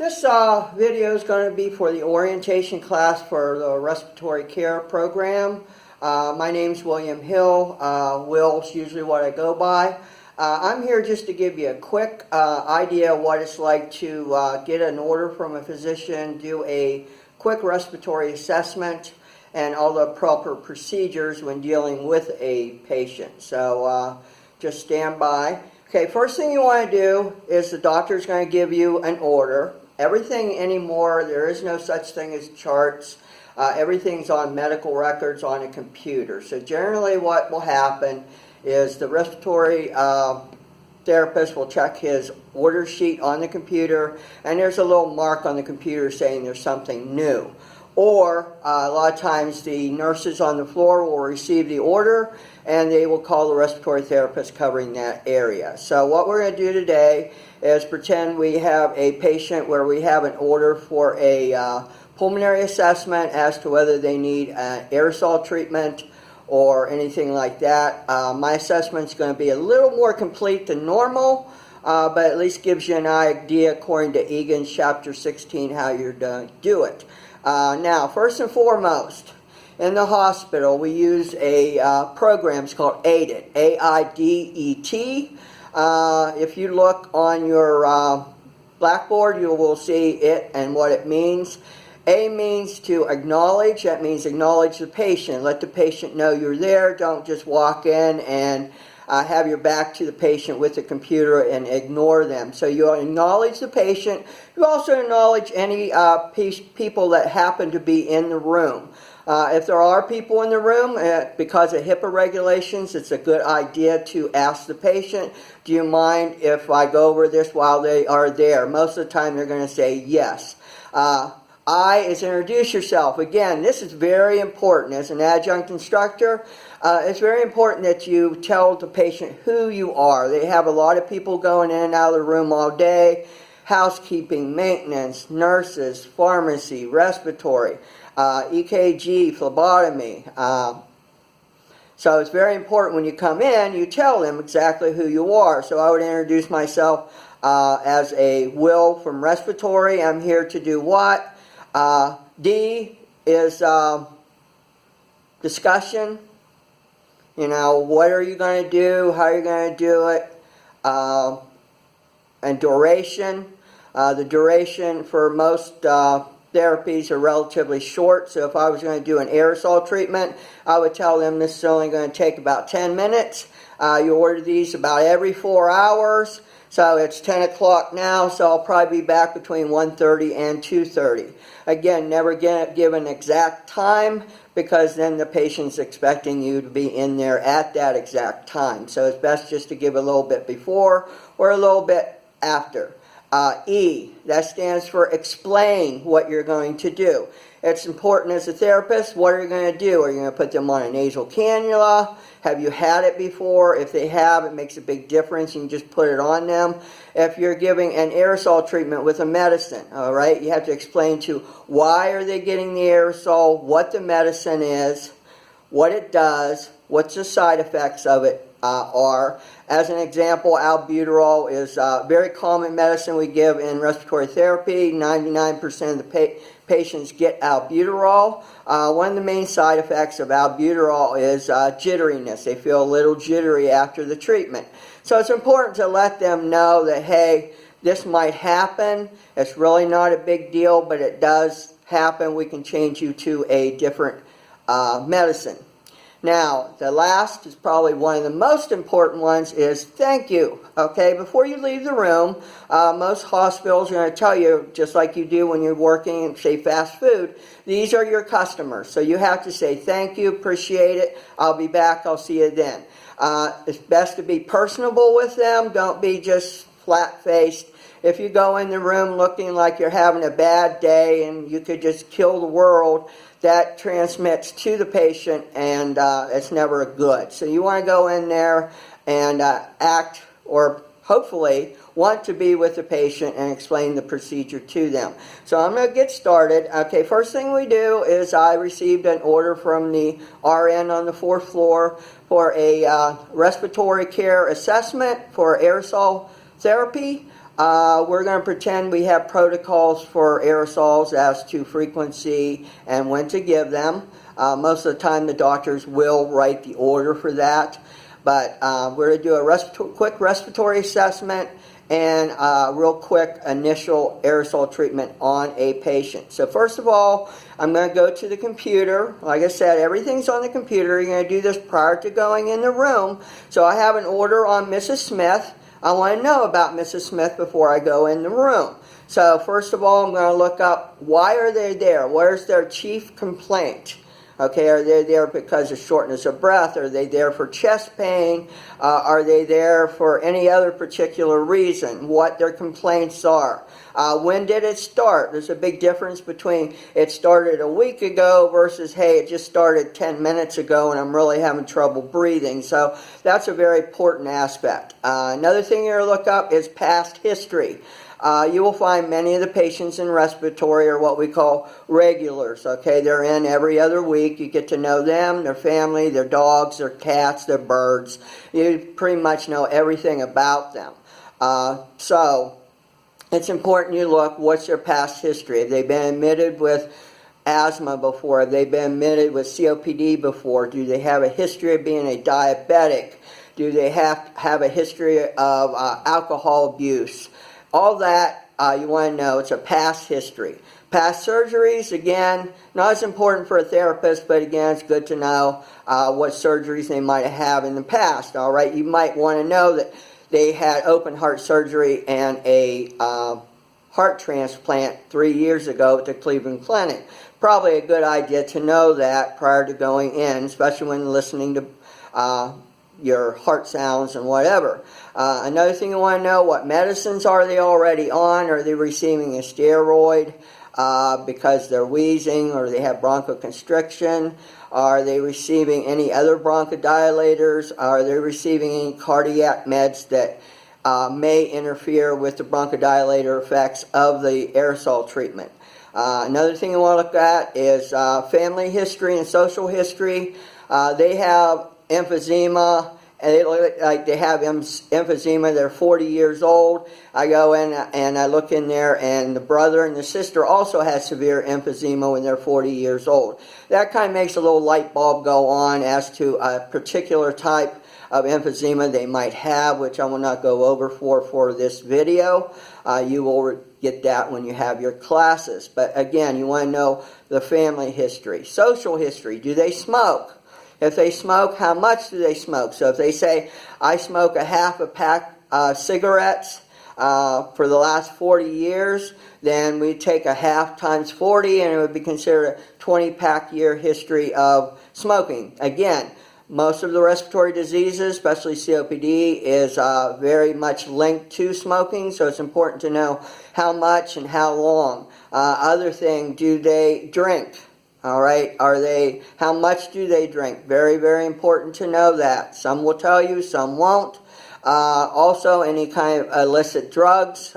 This video is going to be for the orientation class for the respiratory care program. My name is William Hill. Will's usually what I go by. I'm here just to give you a quick idea of what it's like to get an order from a physician, do a quick respiratory assessment, and all the proper procedures when dealing with a patient. So just stand by. Okay, first thing you want to do is the doctor's going to give you an order. Everything anymore, there is no such thing as charts. Everything's on medical records on a computer. So generally what will happen is the respiratory therapist will check his order sheet on the computer, and there's a little mark on the computer saying there's something new. Or a lot of times the nurses on the floor will receive the order and they will call the respiratory therapist covering that area. So what we're going to do today is pretend we have a patient where we have an order for a pulmonary assessment as to whether they need an aerosol treatment or anything like that. My assessment is going to be a little more complete than normal, but at least gives you an idea according to Egan chapter 16 how you're going to do it. Now, first and foremost, in the hospital, we use a program. It's called AIDET, A-I-D-E-T. If you look on your blackboard, you will see it and what it means. A means to acknowledge. That means acknowledge the patient. Let the patient know you're there. Don't just walk in and have your back to the patient with the computer and ignore them. So you acknowledge the patient. You also acknowledge any people that happen to be in the room. If there are people in the room, because of HIPAA regulations, it's a good idea to ask the patient, do you mind if I go over this while they are there? Most of the time they're going to say yes. I is introduce yourself. Again, this is very important. As an adjunct instructor, it's very important that you tell the patient who you are. They have a lot of people going in and out of the room all day. Housekeeping, maintenance, nurses, pharmacy, respiratory, EKG, phlebotomy. So it's very important when you come in, you tell them exactly who you are. So I would introduce myself as a Will from respiratory. I'm here to do what? D is discussion. You know, what are you going to do? How are you going to do it? And duration. The duration for most therapies are relatively short. So if I was going to do an aerosol treatment, I would tell them this is only going to take about 10 minutes. You order these about every 4 hours. So it's 10 o'clock now, so I'll probably be back between 1:30 and 2:30. Again, never give an exact time because then the patient's expecting you to be in there at that exact time. So it's best just to give a little bit before or a little bit after. E, that stands for explain what you're going to do. It's important as a therapist, what are you going to do? Are you going to put them on a nasal cannula? Have you had it before? If they have, it makes a big difference. You can just put it on them. If you're giving an aerosol treatment with a medicine, all right, you have to explain to why are they getting the aerosol, what the medicine is, what it does, what the side effects of it are. As an example, albuterol is a very common medicine we give in respiratory therapy. 99% of the patients get albuterol. One of the main side effects of albuterol is jitteriness. They feel a little jittery after the treatment. So it's important to let them know that, hey, this might happen. It's really not a big deal, but it does happen. We can change you to a different medicine. Now, the last is probably one of the most important ones is thank you. Okay, before you leave the room, most hospitals are going to tell you, just like you do when you're working in, say, fast food, these are your customers. So you have to say thank you, appreciate it, I'll be back, I'll see you then. It's best to be personable with them. Don't be just flat-faced. If you go in the room looking like you're having a bad day and you could just kill the world, that transmits to the patient and it's never good. So you want to go in there and act, or hopefully want to be with the patient and explain the procedure to them. So I'm going to get started. Okay, first thing we do is I received an order from the RN on the 4th floor for a respiratory care assessment for aerosol therapy. We're going to pretend we have protocols for aerosols as to frequency and when to give them. Most of the time the doctors will write the order for that. But we're going to do a quick respiratory assessment and real quick initial aerosol treatment on a patient. So first of all, I'm going to go to the computer. Like I said, everything's on the computer. You're going to do this prior to going in the room. So I have an order on Mrs. Smith. I want to know about Mrs. Smith before I go in the room. So first of all, I'm going to look up, why are they there? Where's their chief complaint? Okay, are they there because of shortness of breath? Are they there for chest pain? Are they there for any other particular reason? What their complaints are? When did it start? There's a big difference between it started a week ago versus, hey, it just started 10 minutes ago and I'm really having trouble breathing. So that's a very important aspect. Another thing you're going to look up is past history. You will find many of the patients in respiratory are what we call regulars. Okay, they're in every other week. You get to know them, their family, their dogs, their cats, their birds. You pretty much know everything about them. So it's important you look, what's their past history? Have they been admitted with asthma before? Have they been admitted with COPD before? Do they have a history of being a diabetic? Do they have a history of alcohol abuse? All that you want to know. It's a past history. Past surgeries, again, not as important for a therapist, but again, it's good to know what surgeries they might have in the past. All right, you might want to know that they had open heart surgery and a heart transplant 3 years ago at the Cleveland Clinic. Probably a good idea to know that prior to going in, especially when listening to your heart sounds and whatever. Another thing you want to know, what medicines are they already on? Are they receiving a steroid because they're wheezing, or they have bronchoconstriction? Are they receiving any other bronchodilators? Are they receiving any cardiac meds that may interfere with the bronchodilator effects of the aerosol treatment? Another thing you want to look at is family history and social history. They have emphysema, and they look like they have emphysema. They're 40 years old. I go in and I look in there, and the brother and the sister also has severe emphysema when they're 40 years old. That kind of makes a little light bulb go on as to a particular type of emphysema they might have, which I will not go over for this video. You will get that when you have your classes. But again, you want to know the family history. Social history. Do they smoke? If they smoke, how much do they smoke? So if they say, I smoke a half a pack cigarettes for the last 40 years, then we take a half times 40, and it would be considered a 20-pack year history of smoking. Again, most of the respiratory diseases, especially COPD, is very much linked to smoking, so it's important to know how much and how long. Other thing, do they drink? All right, how much do they drink? Very, very important to know that. Some will tell you, some won't. Also, any kind of illicit drugs.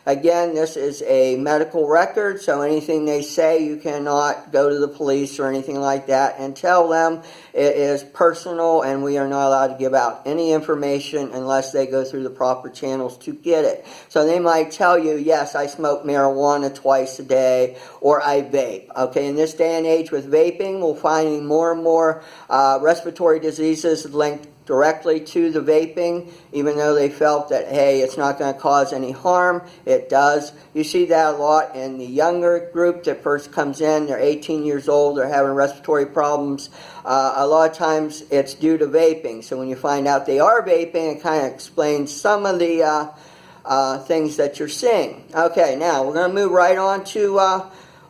Again, this is a medical record, so anything they say, you cannot go to the police or anything like that and tell them. It is personal, and we are not allowed to give out any information unless they go through the proper channels to get it. So they might tell you, yes, I smoke marijuana twice a day, or I vape. Okay, in this day and age with vaping, we're finding more and more respiratory diseases linked directly to the vaping, even though they felt that, hey, it's not going to cause any harm. It does. You see that a lot in the younger group that first comes in. They're 18 years old. They're having respiratory problems. A lot of times it's due to vaping. So when you find out they are vaping, it kind of explains some of the things that you're seeing. Okay, now we're going to move right on to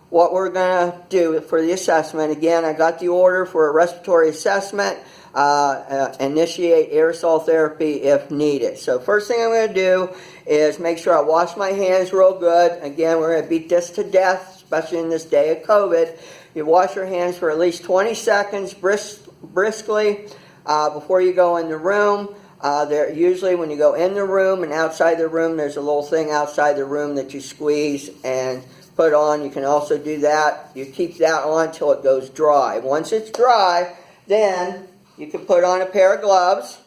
what we're going to do for the assessment. Again, I got the order for a respiratory assessment. Initiate aerosol therapy if needed. So first thing I'm going to do is make sure I wash my hands real good. Again, we're going to beat this to death, especially in this day of COVID. You wash your hands for at least 20 seconds briskly before you go in the room. Usually when you go in the room and outside the room, there's a little thing outside the room that you squeeze and put on. You can also do that. You keep that on until it goes dry. Once it's dry, then you can put on a pair of gloves.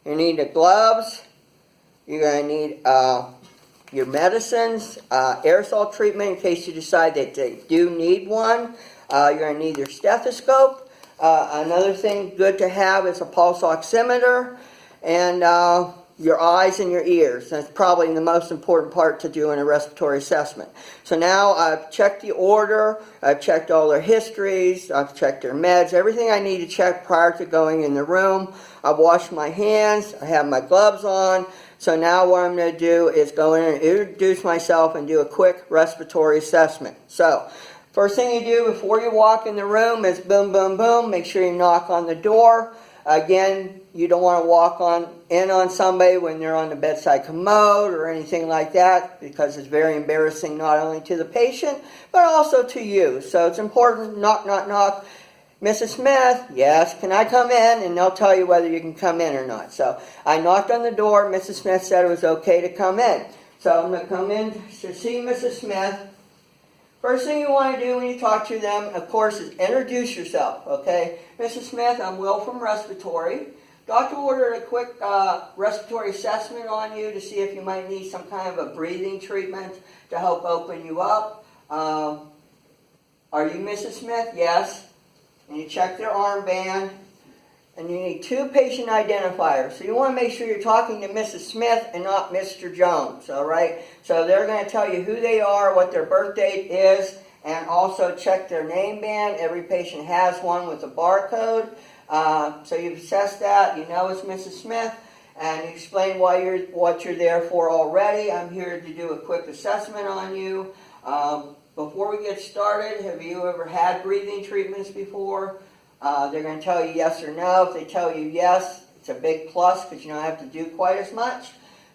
You need the gloves. You're going to need your medicines, aerosol treatment in case you decide that they do need one. You're going to need your stethoscope. Another thing good to have is a pulse oximeter, and your eyes and your ears. That's probably the most important part to do in a respiratory assessment. So now I've checked the order, I've checked all their histories, I've checked their meds, everything I need to check prior to going in the room. I've washed my hands, I have my gloves on. So now what I'm going to do is go in and introduce myself and do a quick respiratory assessment. So, first thing you do before you walk in the room is boom, boom, boom. Make sure you knock on the door. Again, you don't want to walk in on somebody when they're on the bedside commode or anything like that, because it's very embarrassing not only to the patient, but also to you. So it's important, knock, knock, knock. Mrs. Smith, yes, can I come in? And they'll tell you whether you can come in or not. So I knocked on the door. Mrs. Smith said it was okay to come in. So I'm going to come in to see Mrs. Smith. First thing you want to do when you talk to them, of course, is introduce yourself, okay? Mrs. Smith, I'm Will from Respiratory. Doctor ordered a quick respiratory assessment on you to see if you might need some kind of a breathing treatment to help open you up. Are you Mrs. Smith? Yes. And you check their armband. And you need 2 patient identifiers. So you want to make sure you're talking to Mrs. Smith and not Mr. Jones, all right? So they're going to tell you who they are, what their birth date is, and also check their name band. Every patient has one with a barcode. So you've assessed that. You know it's Mrs. Smith. And you explain what you're there for already. I'm here to do a quick assessment on you. Before we get started, have you ever had breathing treatments before? They're going to tell you yes or no. If they tell you yes, it's a big plus because you don't have to do quite as much.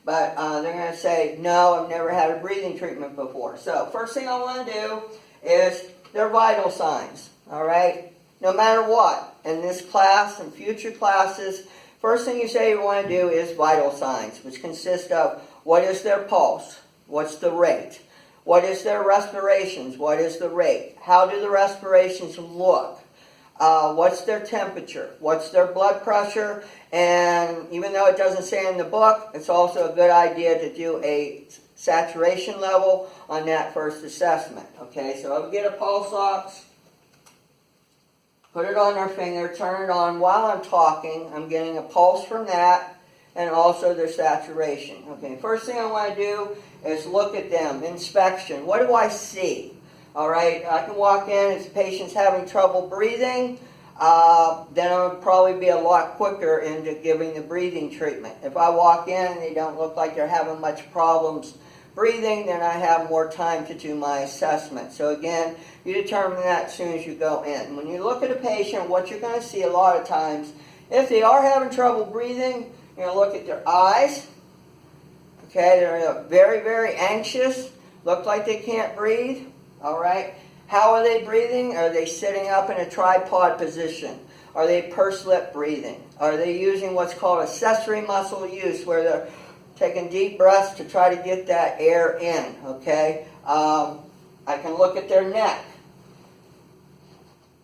But they're going to say, no, I've never had a breathing treatment before. So first thing I want to do is their vital signs, all right? No matter what, in this class and future classes, first thing you say you want to do is vital signs, which consist of what is their pulse, what's the rate, what is their respirations, what is the rate, how do the respirations look, what's their temperature, what's their blood pressure, and even though it doesn't say in the book, it's also a good idea to do a saturation level on that first assessment. Okay, so I'll get a pulse ox, put it on their finger, turn it on while I'm talking. I'm getting a pulse from that, and also their saturation. Okay, first thing I want to do is look at them, inspection. What do I see? All right, I can walk in, if the patient's having trouble breathing, then I would probably be a lot quicker into giving the breathing treatment. If I walk in and they don't look like they're having much problems breathing, then I have more time to do my assessment. So again, you determine that as soon as you go in. When you look at a patient, what you're going to see a lot of times, if they are having trouble breathing, you're going to look at their eyes. Okay, they're very, very anxious, look like they can't breathe. All right. How are they breathing? Are they sitting up in a tripod position? Are they pursed lip breathing? Are they using what's called accessory muscle use, where they're taking deep breaths to try to get that air in? Okay. I can look at their neck.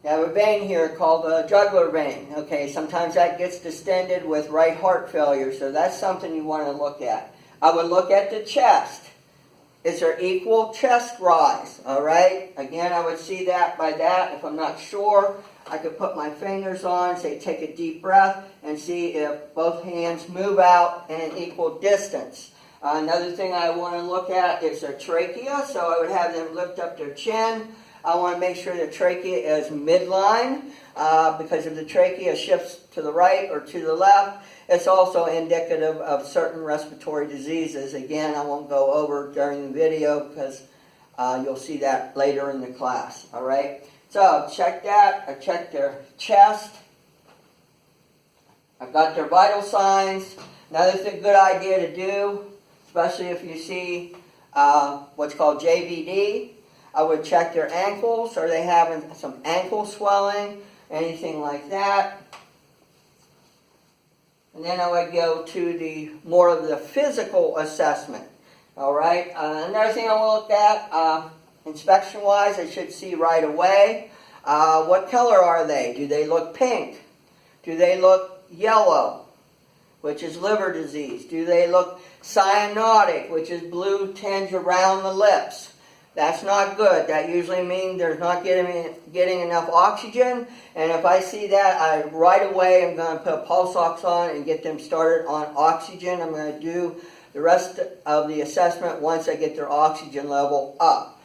You have a vein here called a jugular vein. Okay. Sometimes that gets distended with right heart failure, so that's something you want to look at. I would look at the chest. Is there equal chest rise? All right. Again, I would see that by that. If I'm not sure, I could put my fingers on, say take a deep breath, and see if both hands move out in an equal distance. Another thing I want to look at is their trachea. So I would have them lift up their chin. I want to make sure the trachea is midline, because if the trachea shifts to the right or to the left, it's also indicative of certain respiratory diseases. Again, I won't go over during the video because you'll see that later in the class. All right. So check that. I checked their chest. I've got their vital signs. Another good idea to do, especially if you see what's called JVD, I would check their ankles. Are they having some ankle swelling? Anything like that? And then I would go to the more of the physical assessment. All right. Another thing I will look at, inspection-wise, I should see right away. What color are they? Do they look pink? Do they look yellow? which is liver disease? Do they look cyanotic, which is blue tinge around the lips? That's not good. That usually means they're not getting enough oxygen. And if I see that, I right away am going to put pulse ox on and get them started on oxygen. I'm going to do the rest of the assessment once I get their oxygen level up.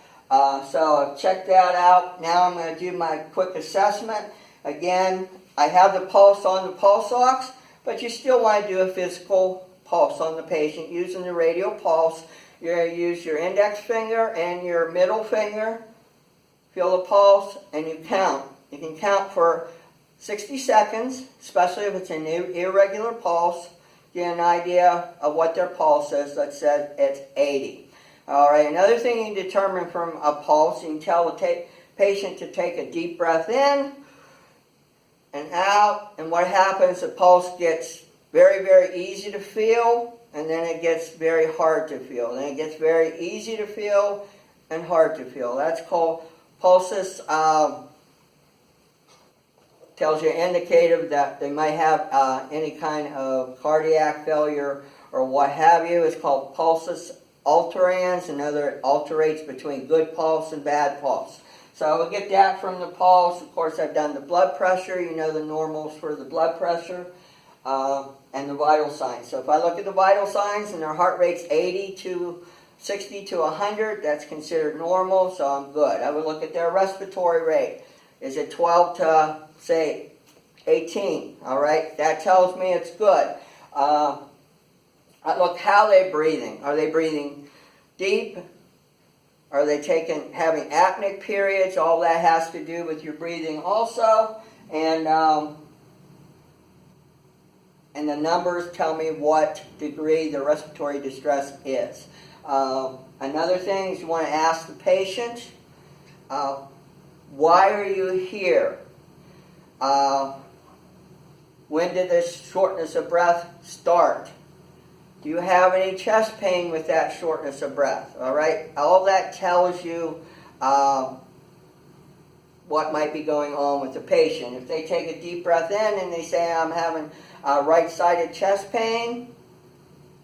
So I've checked that out. Now I'm going to do my quick assessment. Again, I have the pulse on the pulse ox, but you still want to do a physical pulse on the patient using the radial pulse. You're going to use your index finger and your middle finger, feel the pulse, and you count. You can count for 60 seconds, especially if it's an irregular pulse. Get an idea of what their pulse is. Let's say it's 80. All right, another thing you can determine from a pulse, you can tell the patient to take a deep breath in and out, and what happens, the pulse gets very, very easy to feel, and then it gets very hard to feel. Then it gets very easy to feel and hard to feel. That's called pulsus. Tells you indicative that they might have any kind of cardiac failure or what have you. It's called pulsus alterans. Another, it alternates between good pulse and bad pulse. So we'll get that from the pulse. Of course, I've done the blood pressure. You know the normals for the blood pressure. And the vital signs. So if I look at the vital signs and their heart rate's 80 to 60 to 100, that's considered normal, so I'm good. I would look at their respiratory rate. Is it 12 to, say, 18? All right, that tells me it's good. I look how they're breathing. Are they breathing deep? Are they having apneic periods? All that has to do with your breathing also. And the numbers tell me what degree the respiratory distress is. Another thing is you want to ask the patient, why are you here? When did this shortness of breath start? Do you have any chest pain with that shortness of breath? All right, all that tells you what might be going on with the patient. If they take a deep breath in and they say, I'm having right-sided chest pain,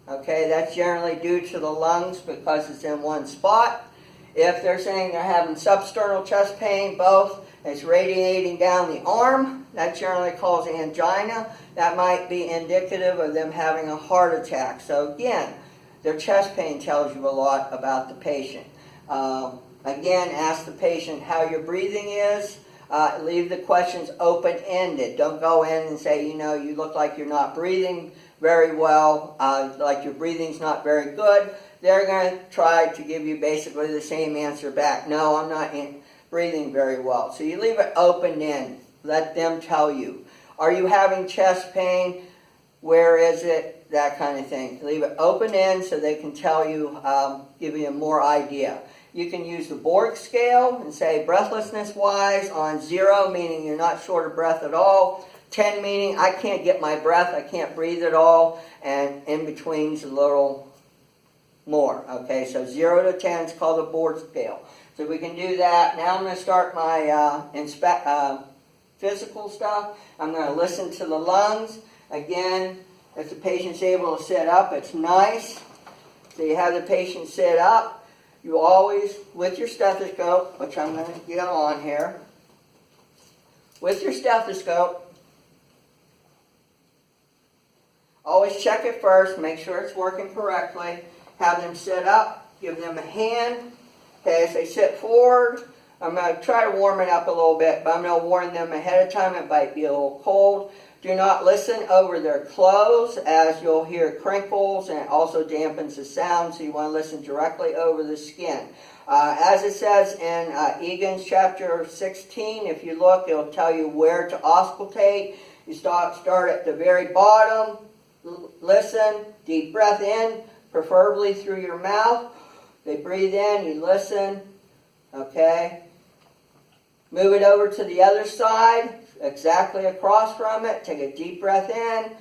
okay, that's generally due to the lungs because it's in one spot. If they're saying they're having substernal chest pain, both, it's radiating down the arm, that generally causes angina. That might be indicative of them having a heart attack. So again, their chest pain tells you a lot about the patient. Again, ask the patient how your breathing is. Leave the questions open-ended. Don't go in and say, you look like you're not breathing very well, like your breathing's not very good. They're going to try to give you basically the same answer back. No, I'm not breathing very well. So you leave it open-ended. Let them tell you. Are you having chest pain? Where is it? That kind of thing. Leave it open-ended so they can tell you, give you more idea. You can use the Borg scale and say breathlessness-wise on 0, meaning you're not short of breath at all. 10 meaning I can't get my breath, I can't breathe at all, and in between's a little more. Okay, so 0 to 10 is called the Borg scale. So we can do that. Now I'm going to start my physical stuff. I'm going to listen to the lungs. Again, if the patient's able to sit up, it's nice. So you have the patient sit up. You always, with your stethoscope, which I'm going to get on here, with your stethoscope, always check it first, make sure it's working correctly. Have them sit up, give them a hand. Okay, as they sit forward, I'm going to try to warm it up a little bit, but I'm going to warn them ahead of time. It might be a little cold. Do not listen over their clothes, as you'll hear crinkles, and it also dampens the sound, so you want to listen directly over the skin. As it says in Egan's chapter 16, if you look, it'll tell you where to auscultate. You start at the very bottom, listen, deep breath in, preferably through your mouth. They breathe in, you listen, okay? Move it over to the other side, exactly across from it. Take a deep breath in.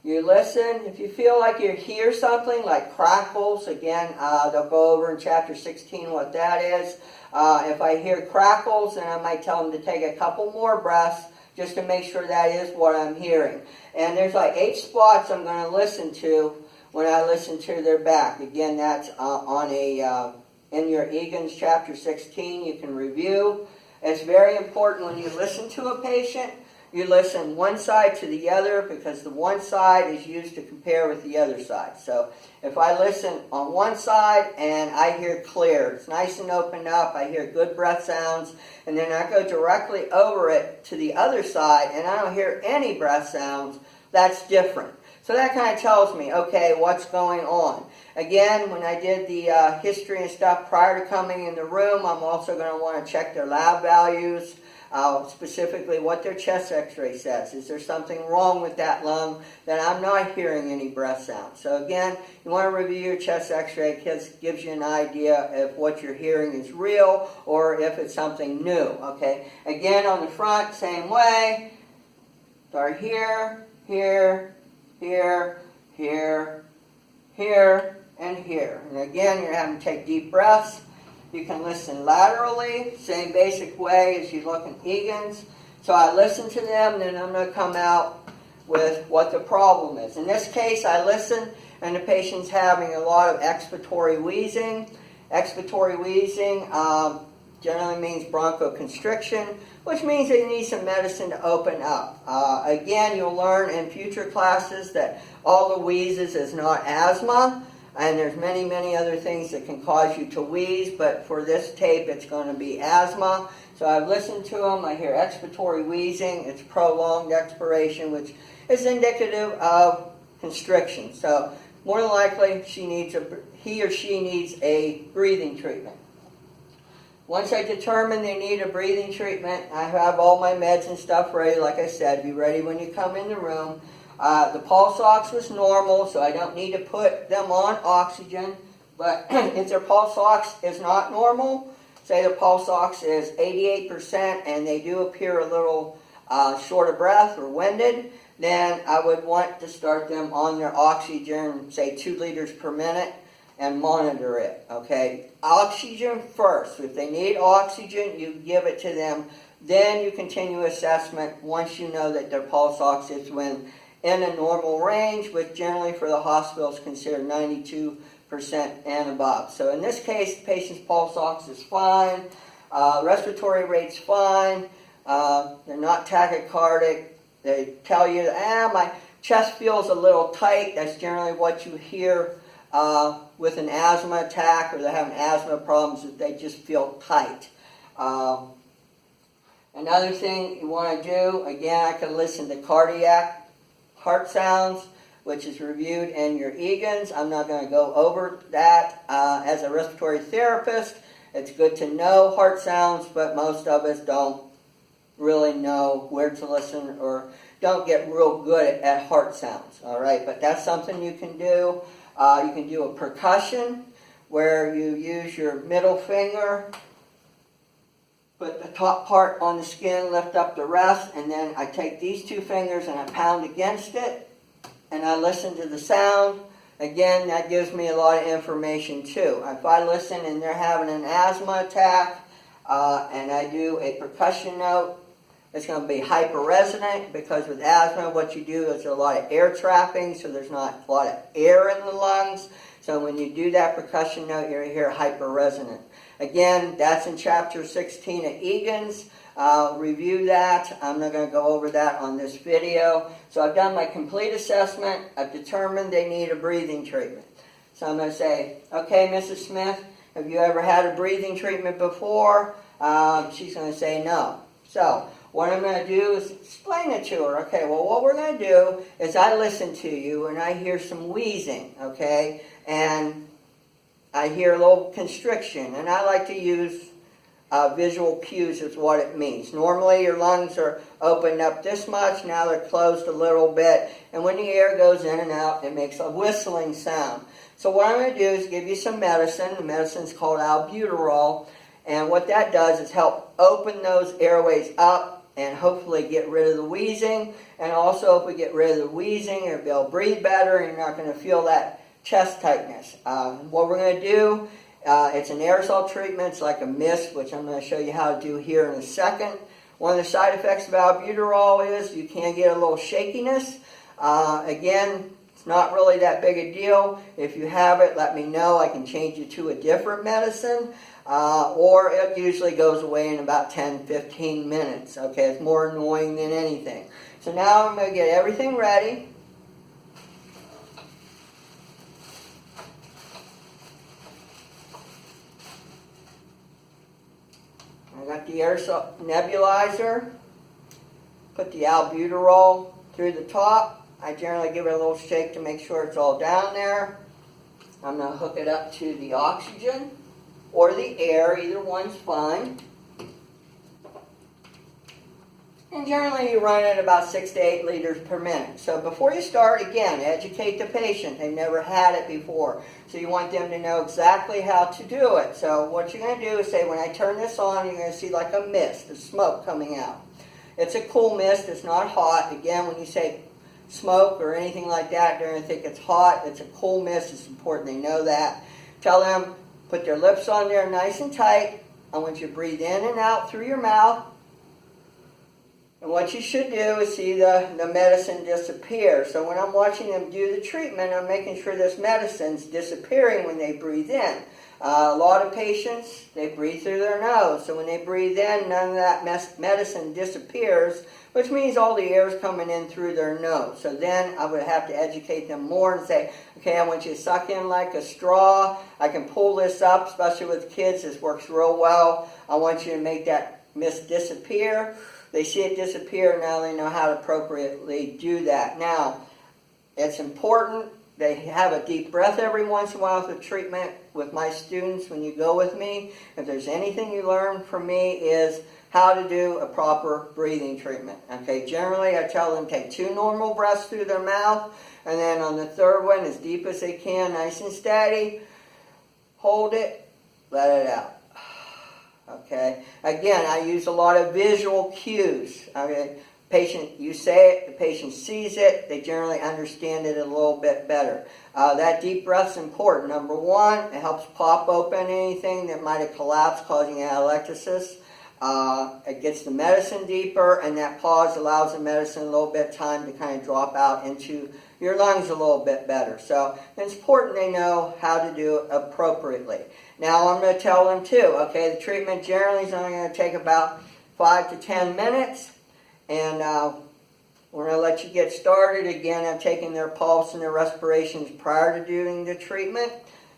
You listen. If you feel like you hear something like crackles, again, they'll go over in chapter 16 what that is. If I hear crackles, then I might tell them to take a couple more breaths just to make sure that is what I'm hearing. And there's like 8 spots I'm going to listen to when I listen to their back. Again, that's in your EGANS chapter 16, you can review. It's very important when you listen to a patient, you listen one side to the other, because the one side is used to compare with the other side. So if I listen on one side and I hear clear, it's nice and opened up, I hear good breath sounds, and then I go directly over it to the other side and I don't hear any breath sounds, that's different. So that kind of tells me, okay, what's going on. Again, when I did the history and stuff prior to coming in the room, I'm also going to want to check their lab values, specifically what their chest x-ray says. Is there something wrong with that lung that I'm not hearing any breath sounds? So again, you want to review your chest x-ray because it gives you an idea if what you're hearing is real or if it's something new. Okay. Again, on the front, same way. Start here, here, here, here, here, and here. And again, you're having to take deep breaths. You can listen laterally, same basic way as you look in EGANS. So I listen to them, then I'm going to come out with what the problem is. In this case, I listen, and the patient's having a lot of expiratory wheezing. Expiratory wheezing generally means bronchoconstriction, which means they need some medicine to open up. Again, you'll learn in future classes that all the wheezes is not asthma. And there's many, many other things that can cause you to wheeze, but for this tape, it's going to be asthma. So I've listened to them. I hear expiratory wheezing. It's prolonged expiration, which is indicative of constriction. So more than likely, he or she needs a breathing treatment. Once I determine they need a breathing treatment, I have all my meds and stuff ready. Like I said, be ready when you come in the room. The pulse ox was normal, so I don't need to put them on oxygen. But if their pulse ox is not normal, say the pulse ox is 88% and they do appear a little short of breath or winded, then I would want to start them on their oxygen, say 2 liters per minute, and monitor it. Okay, oxygen first. If they need oxygen, you give it to them. Then you continue assessment once you know that their pulse ox is in a normal range, which generally for the hospital is considered 92% and above. So in this case, the patient's pulse ox is fine, respiratory rate's fine, they're not tachycardic, they tell you, my chest feels a little tight. That's generally what you hear with an asthma attack, or they're having asthma problems, that they just feel tight. Another thing you want to do, again, I can listen to cardiac heart sounds, which is reviewed in your EGANS. I'm not going to go over that. As a respiratory therapist, it's good to know heart sounds, but most of us don't really know where to listen or don't get real good at heart sounds. All right, but that's something you can do. You can do a percussion where you use your middle finger, put the top part on the skin, lift up the rest, and then I take these 2 fingers and I pound against it, and I listen to the sound. Again, that gives me a lot of information too. If I listen and they're having an asthma attack, and I do a percussion note, it's going to be hyperresonant, because with asthma, what you do is a lot of air trapping, so there's not a lot of air in the lungs. So when you do that percussion note, you're going to hear hyperresonant. Again, that's in Chapter 16 of EGANS. Review that. I'm not going to go over that on this video. So I've done my complete assessment. I've determined they need a breathing treatment. So I'm going to say, okay, Mrs. Smith, have you ever had a breathing treatment before? She's going to say no. So what I'm going to do is explain it to her. Okay, well, what we're going to do is I listen to you and I hear some wheezing, okay? And I hear a little constriction, and I like to use visual cues is what it means. Normally your lungs are opened up this much, now they're closed a little bit, and when the air goes in and out, it makes a whistling sound. So what I'm going to do is give you some medicine. The medicine's called albuterol, and what that does is help open those airways up and hopefully get rid of the wheezing. And also, if we get rid of the wheezing, you'll be able to breathe better, and you're not going to feel that chest tightness. What we're going to do, it's an aerosol treatment. It's like a mist, which I'm going to show you how to do here in a second. One of the side effects of albuterol is you can get a little shakiness. Again, it's not really that big a deal. If you have it, let me know. I can change you to a different medicine. Or it usually goes away in about 10-15 minutes. Okay, it's more annoying than anything. So now I'm going to get everything ready. I got the air nebulizer. Put the albuterol through the top. I generally give it a little shake to make sure it's all down there. I'm going to hook it up to the oxygen or the air. Either one's fine. And generally you run it about 6 to 8 liters per minute. So before you start, again, educate the patient. They've never had it before. So you want them to know exactly how to do it. So what you're going to do is say, when I turn this on, you're going to see like a mist, a smoke coming out. It's a cool mist. It's not hot. Again, when you say smoke or anything like that, they're going to think it's hot. It's a cool mist. It's important they know that. Tell them, put their lips on there nice and tight. I want you to breathe in and out through your mouth. And what you should do is see the medicine disappear. So when I'm watching them do the treatment, I'm making sure this medicine's disappearing when they breathe in. A lot of patients, they breathe through their nose. So when they breathe in, none of that medicine disappears, which means all the air is coming in through their nose. So then I would have to educate them more and say, okay, I want you to suck in like a straw. I can pull this up, especially with kids. This works real well. I want you to make that mist disappear. They see it disappear, now they know how to appropriately do that. Now, it's important they have a deep breath every once in a while with treatment with my students when you go with me. If there's anything you learn from me is how to do a proper breathing treatment. Okay, generally I tell them take 2 normal breaths through their mouth, and then on the third one, as deep as they can, nice and steady, hold it, let it out. Okay. Again, I use a lot of visual cues. Okay. Patient, you say it, the patient sees it, they generally understand it a little bit better. That deep breath is important. Number one, it helps pop open anything that might have collapsed, causing atelectasis. It gets the medicine deeper, and that pause allows the medicine a little bit of time to kind of drop out into your lungs a little bit better. So it's important they know how to do it appropriately. Now I'm going to tell them too, okay, the treatment generally is only going to take about 5 to 10 minutes, and we're going to let you get started. Again, I'm taking their pulse and their respirations prior to doing the treatment.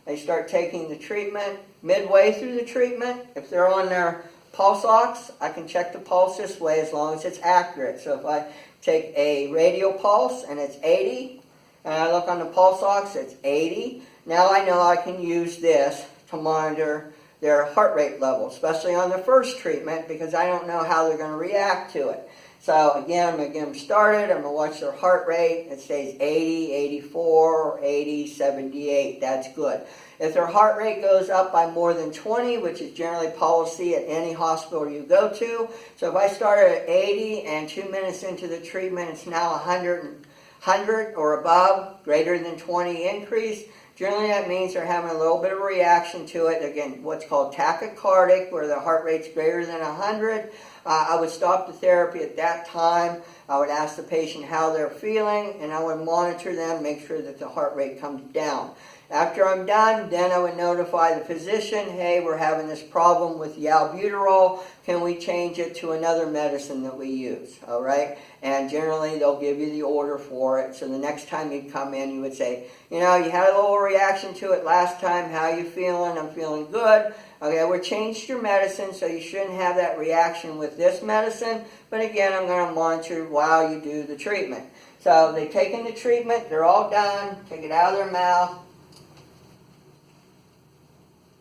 They start taking the treatment midway through the treatment. If they're on their pulse ox, I can check the pulse this way as long as it's accurate. So if I take a radial pulse and it's 80, and I look on the pulse ox, it's 80. Now I know I can use this to monitor their heart rate level, especially on the first treatment, because I don't know how they're going to react to it. So again, I'm going to get them started. I'm going to watch their heart rate. It stays 80, 84, 80, 78. That's good. If their heart rate goes up by more than 20, which is generally policy at any hospital you go to, so if I started at 80 and 2 minutes into the treatment, it's now 100 or above, greater than 20 increase, generally that means they're having a little bit of a reaction to it. Again, what's called tachycardic, where the heart rate's greater than 100. I would stop the therapy at that time. I would ask the patient how they're feeling, and I would monitor them, make sure that the heart rate comes down. After I'm done, then I would notify the physician, hey, we're having this problem with the albuterol. Can we change it to another medicine that we use? All right? And generally, they'll give you the order for it. So the next time you come in, you would say, you know, you had a little reaction to it last time. How you feeling? I'm feeling good. Okay, we changed your medicine, so you shouldn't have that reaction with this medicine. But again, I'm going to monitor while you do the treatment. So they've taken the treatment. They're all done. Take it out of their mouth.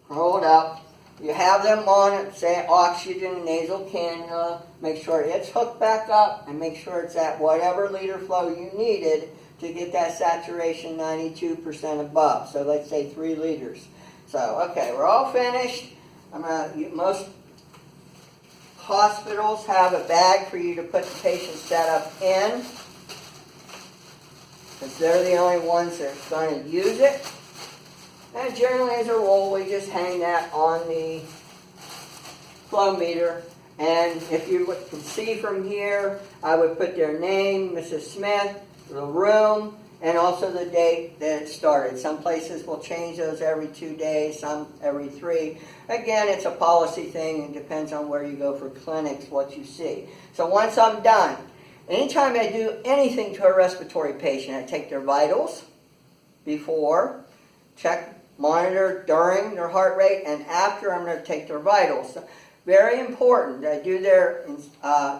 Hold up. You have them on it, say oxygen, nasal cannula. Make sure it's hooked back up, and make sure it's at whatever liter flow you needed to get that saturation 92% above. So let's say 3 liters. So, okay, we're all finished. Most hospitals have a bag for you to put the patient setup in, because they're the only ones that are going to use it. And generally, as a rule, we just hang that on the flow meter, And if you can see from here, I would put their name, Mrs. Smith, the room, and also the date that it started. Some places will change those every 2 days, some every 3. Again, it's a policy thing and depends on where you go for clinics, what you see. So once I'm done, anytime I do anything to a respiratory patient, I take their vitals before, check, monitor during their heart rate, and after I'm going to take their vitals. So, very important. I do their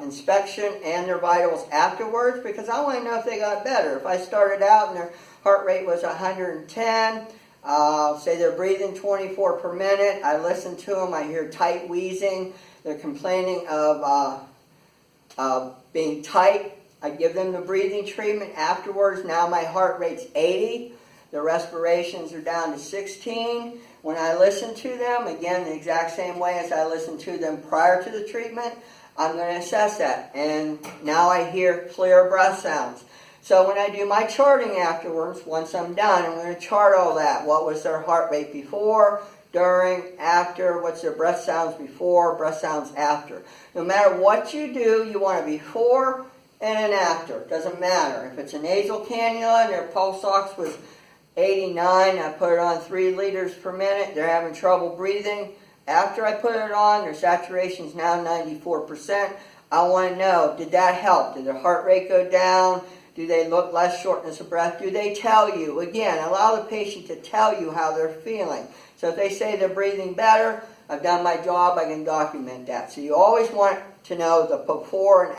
inspection and their vitals afterwards because I want to know if they got better. If I started out and their heart rate was 110, say they're breathing 24 per minute, I listen to them, I hear tight wheezing, they're complaining of being tight, I give them the breathing treatment. Afterwards, now my heart rate's 80, the respirations are down to 16. When I listen to them, again, the exact same way as I listened to them prior to the treatment, I'm going to assess that. And now I hear clear breath sounds. So when I do my charting afterwards, once I'm done, I'm going to chart all that. What was their heart rate before, during, after, what's their breath sounds before, breath sounds after. No matter what you do, you want a before and an after. It doesn't matter. If it's a nasal cannula and their pulse ox was 89, I put it on 3 liters per minute, they're having trouble breathing. After I put it on, their saturation is now 94%. I want to know, did that help? Did their heart rate go down? Do they look less shortness of breath? Do they tell you? Again, allow the patient to tell you how they're feeling. So if they say they're breathing better, I've done my job, I can document that. So you always want to know the before and